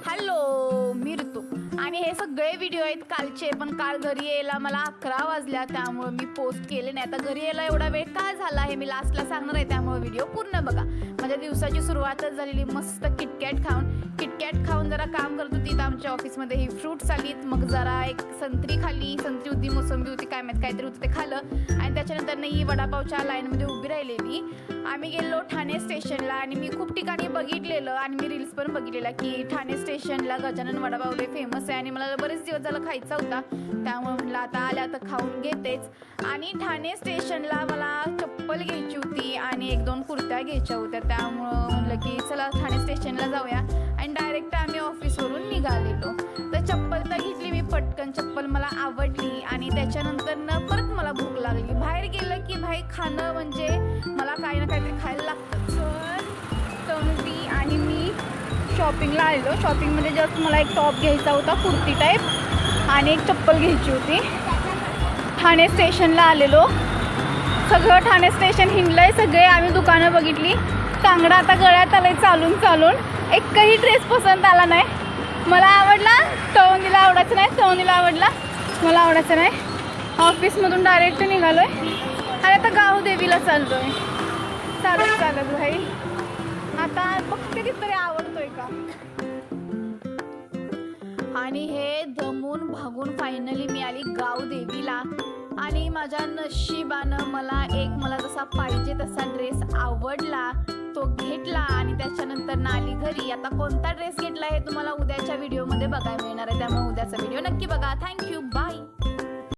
Hello मी ऋतू आणि हे सगळे व्हिडिओ आहेत कालचे, पण काल घरी यायला मला 11 वाजल्या, त्यामुळे मी पोस्ट केले नाही. आता घरी यायला एवढा वेळ काय झाला हे मी लास्टला सांगणार आहे, त्यामुळे व्हिडिओ पूर्ण बघा. माझ्या दिवसाची सुरुवातच झालेली मस्त किटकॅट खाऊन जरा काम करत होती. तर आमच्या ऑफिसमध्ये ही फ्रूट्स आलीत, मग जरा एक संत्री खाल्ली, संत्री होती, मोसंबी होती, काय माहीत काहीतरी होतं ते खाल्लं. आणि त्याच्यानंतर ही वडापावच्या लाईनमध्ये उभी राहिलेली. आम्ही गेलो ठाणे स्टेशनला आणि मी खूप ठिकाणी बघितलेलं आणि मी रील्स पण बघितलेला की ठाणे स्टेशनला गजानन वडापाव लय फेमस आहे आणि मला बरेच दिवस झालं खायचा होता, त्यामुळे म्हटलं आता आल्या तर खाऊन घेतेच. आणि ठाणे स्टेशनला मला चप्पल घ्यायची होती आणि 1-2 कुर्त्या घ्यायच्या होत्या, त्यामुळं म्हटलं की चला ठाणे स्टेशनला जाऊया आणि डायरेक्ट आम्ही ऑफिसवरून निघालेलो. तर चप्पल तर घेतली मी पटकन, चप्पल मला आवडली आणि त्याच्यानंतर परत मला भूक लागली. बाहेर गेलं की भाई खाणं म्हणजे मला काही ना काहीतरी खायला लागतं. तर तनुजी आणि मी शॉपिंगला आलेलो. शॉपिंगमध्ये जस्ट मला एक टॉप घ्यायचा होता कुर्ती टाईप आणि एक चप्पल घ्यायची होती. ठाणे स्टेशनला आलेलो, सगळं ठाणे स्टेशन हिंडलंय, सगळे आम्ही दुकानं बघितली. कांगडा आता गळ्यात आलंय चालून एकही ड्रेस पसंत आला नाही. मला आवडला, तवंदीला आवडायचं नाही, तवंदीला आवडला, मला आवडायचं नाही. ऑफिसमधून डायरेक्ट निघालोय आणि आता गाव देवीला चाललोय. चालत भाई आता बघते कितीतरी आवडतोय का. आणि हे दमून भागून फायनली मी आली गाव देवीला आणि माझ्या नशिबानं मला जसा पाहिजे तसा ड्रेस आवडला, तो घेतला आणि त्याच्यानंतर आली घरी. आता कोणता ड्रेस घेतला हे तुम्हाला उद्याच्या व्हिडिओमध्ये बघायला मिळणार आहे, त्यामुळे उद्याचा व्हिडिओ नक्की बघा. Thank you, bye.